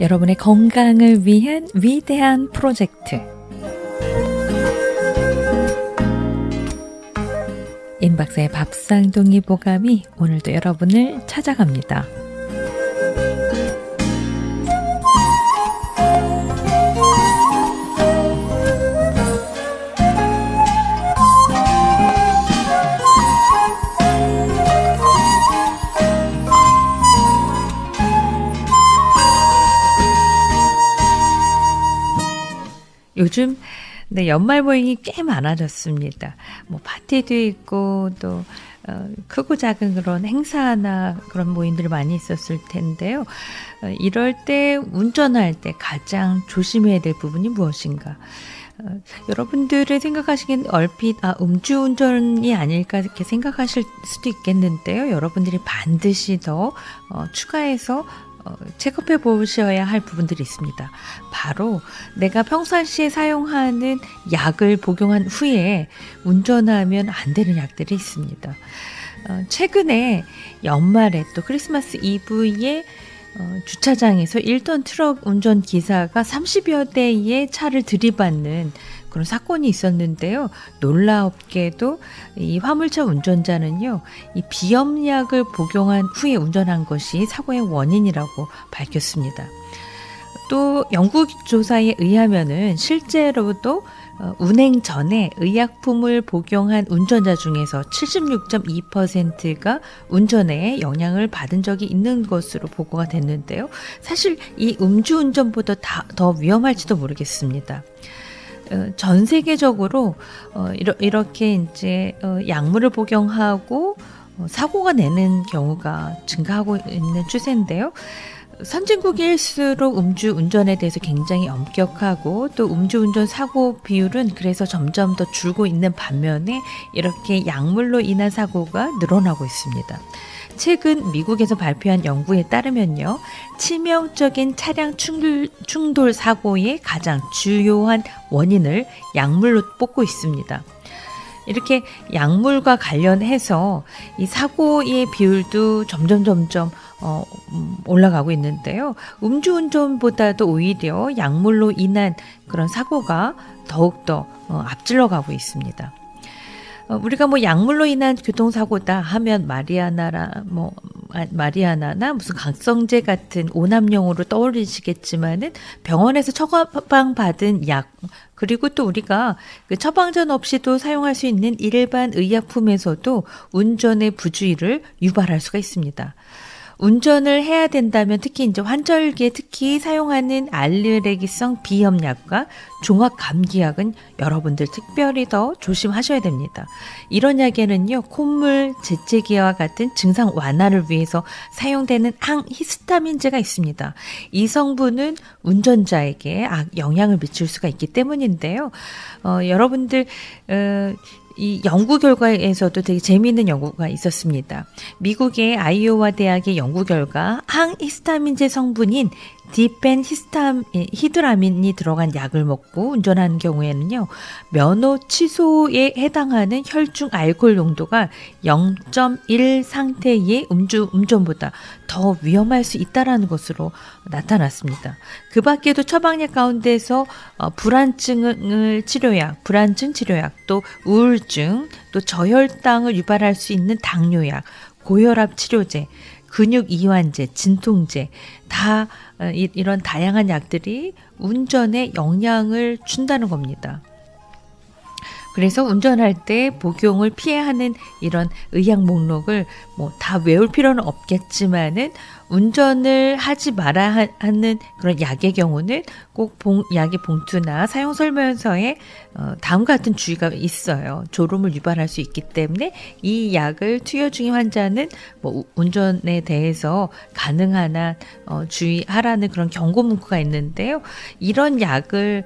여러분의 건강을 위한 위대한 프로젝트 임박사의 밥상 동의보감이 오늘도 여러분을 찾아갑니다. 요즘 연말 모임이 꽤 많아졌습니다. 파티도 있고 또 크고 작은 그런 행사나 그런 모임들 많이 있었을 텐데요. 이럴 때 운전할 때 가장 조심해야 될 부분이 무엇인가? 여러분들의 생각하시기엔 얼핏 음주운전이 아닐까 이렇게 생각하실 수도 있겠는데요. 여러분들이 반드시 더 추가해서 체크해 보셔야 할 부분들이 있습니다. 바로 내가 평상시에 사용하는 약을 복용한 후에 운전하면 안 되는 약들이 있습니다. 최근에 연말에 또 크리스마스 이브에 주차장에서 1톤 트럭 운전기사가 30여 대의 차를 들이받는 그런 사건이 있었는데요. 놀랍게도 이 화물차 운전자는요, 이 비염약을 복용한 후에 운전한 것이 사고의 원인이라고 밝혔습니다. 또 연구조사에 의하면은 실제로도 운행 전에 의약품을 복용한 운전자 중에서 76.2%가 운전에 영향을 받은 적이 있는 것으로 보고가 됐는데요. 사실 이 음주운전보다 더 위험할지도 모르겠습니다. 전 세계적으로 이렇게 이제 약물을 복용하고 사고가 내는 경우가 증가하고 있는 추세인데요. 선진국일수록 음주운전에 대해서 굉장히 엄격하고 또 음주운전 사고 비율은 그래서 점점 더 줄고 있는 반면에 이렇게 약물로 인한 사고가 늘어나고 있습니다. 최근 미국에서 발표한 연구에 따르면요, 치명적인 차량 충돌 사고의 가장 주요한 원인을 약물로 뽑고 있습니다. 이렇게 약물과 관련해서 이 사고의 비율도 점점 올라가고 있는데요. 음주운전보다도 오히려 약물로 인한 그런 사고가 더욱더 앞질러 가고 있습니다. 우리가 약물로 인한 교통사고다 하면 마리아나나 무슨 각성제 같은 오남용으로 떠올리시겠지만은 병원에서 처방받은 약, 그리고 또 우리가 그 처방전 없이도 사용할 수 있는 일반 의약품에서도 운전의 부주의를 유발할 수가 있습니다. 운전을 해야 된다면 특히 이제 환절기에 특히 사용하는 알레르기성 비염약과 종합감기약은 여러분들 특별히 더 조심하셔야 됩니다. 이런 약에는요, 콧물, 재채기와 같은 증상 완화를 위해서 사용되는 항히스타민제가 있습니다. 이 성분은 운전자에게 영향을 미칠 수가 있기 때문인데요. 여러분들 이 연구 결과에서도 되게 재미있는 연구가 있었습니다. 미국의 아이오와 대학의 연구 결과 항히스타민제 성분인 디펜히드라민이 들어간 약을 먹고 운전하는 경우에는요, 면허 취소에 해당하는 혈중 알코올 농도가 0.1 상태의 음주운전보다 더 위험할 수 있다는 것으로 나타났습니다. 그 밖에도 처방약 가운데서 불안증 치료약, 또 우울증, 또 저혈당을 유발할 수 있는 당뇨약, 고혈압 치료제, 근육 이완제, 진통제 다 이런 다양한 약들이 운전에 영향을 준다는 겁니다. 그래서 운전할 때 복용을 피해야 하는 이런 의약 목록을 다 외울 필요는 없겠지만은 운전을 하지 말아야 하는 그런 약의 경우는 꼭 약의 봉투나 사용 설명서에 다음과 같은 주의가 있어요. 졸음을 유발할 수 있기 때문에 이 약을 투여 중인 환자는 운전에 대해서 가능한 한 주의하라는 그런 경고 문구가 있는데요. 이런 약을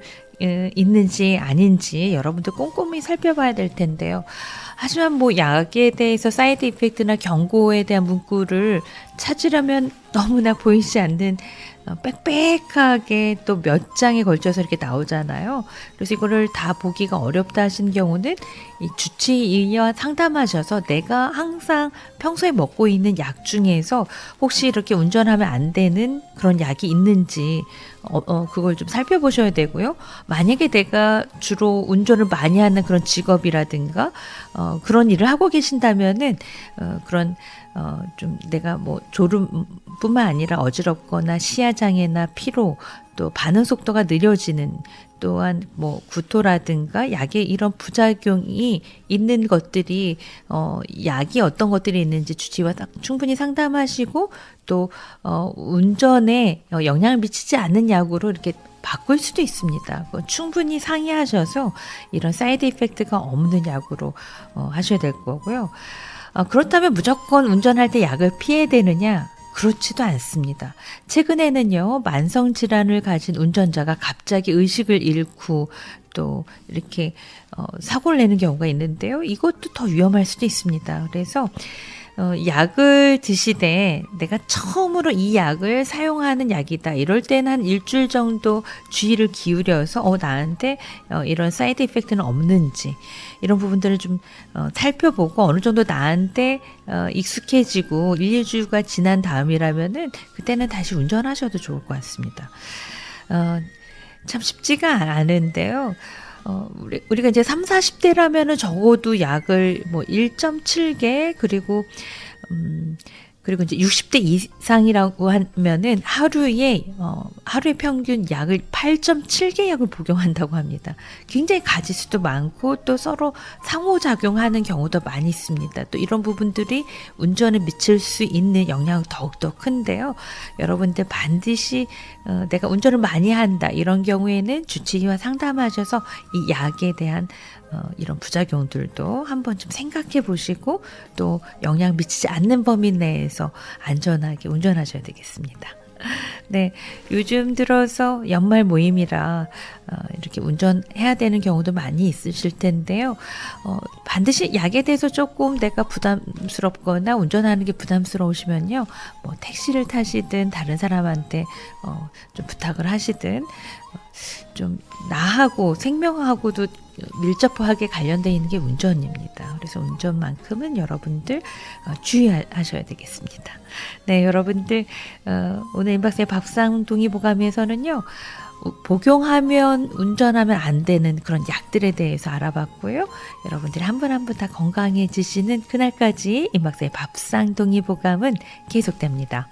있는지 아닌지 여러분들 꼼꼼히 살펴봐야 될 텐데요. 하지만 약에 대해서 사이드 이펙트나 경고에 대한 문구를 찾으려면 너무나 보이지 않는 빽빽하게 또 몇 장에 걸쳐서 이렇게 나오잖아요. 그래서 이거를 다 보기가 어렵다 하시는 경우는 이 주치의와 상담하셔서 내가 항상 평소에 먹고 있는 약 중에서 혹시 이렇게 운전하면 안 되는 그런 약이 있는지 그걸 좀 살펴보셔야 되고요. 만약에 내가 주로 운전을 많이 하는 그런 직업이라든가 그런 일을 하고 계신다면은 그런 좀 내가 뭐 졸음뿐만 아니라 어지럽거나 시야 장애나 피로 또 반응 속도가 느려지는 또한 뭐 구토라든가 약의 이런 부작용이 있는 것들이 약이 어떤 것들이 있는지 주치의와 충분히 상담하시고 또 운전에 영향을 미치지 않는 약으로 이렇게 바꿀 수도 있습니다. 충분히 상의하셔서 이런 사이드 이펙트가 없는 약으로 하셔야 될 거고요. 그렇다면 무조건 운전할 때 약을 피해야 되느냐? 그렇지도 않습니다. 최근에는요, 만성질환을 가진 운전자가 갑자기 의식을 잃고 또 이렇게 사고를 내는 경우가 있는데요. 이것도 더 위험할 수도 있습니다. 그래서 약을 드시되 내가 처음으로 이 약을 사용하는 약이다. 이럴 때는 한 일주일 정도 주의를 기울여서 나한테 이런 사이드 이펙트는 없는지 이런 부분들을 좀 살펴보고 어느 정도 나한테 익숙해지고 1, 2주가 지난 다음이라면은 그때는 다시 운전하셔도 좋을 것 같습니다. 참 쉽지가 않은데요. 우리가 이제 3, 40대라면은 적어도 약을 뭐 1.7개 그리고 이제 60대 이상이라고 하면은 하루에 평균 약을 8.7개 약을 복용한다고 합니다. 굉장히 가지수도 많고 또 서로 상호작용하는 경우도 많이 있습니다. 또 이런 부분들이 운전에 미칠 수 있는 영향이 더욱더 큰데요. 여러분들 반드시 내가 운전을 많이 한다 이런 경우에는 주치의와 상담하셔서 이 약에 대한 이런 부작용들도 한번 좀 생각해 보시고 또 영향 미치지 않는 범위 내에서 안전하게 운전하셔야 되겠습니다. 네, 요즘 들어서 연말 모임이라 이렇게 운전해야 되는 경우도 많이 있으실 텐데요. 반드시 약에 대해서 조금 내가 부담스럽거나 운전하는 게 부담스러우시면요. 뭐 택시를 타시든 다른 사람한테 좀 부탁을 하시든 좀 나하고 생명하고도 밀접하게 관련되어 있는 게 운전입니다. 그래서 운전만큼은 여러분들 주의하셔야 되겠습니다. 네, 여러분들 오늘 임박사의 밥상 동의보감에서는요. 복용하면 운전하면 안 되는 그런 약들에 대해서 알아봤고요. 여러분들이 한 분 한 분 다 건강해지시는 그날까지 임박사의 밥상 동의보감은 계속됩니다.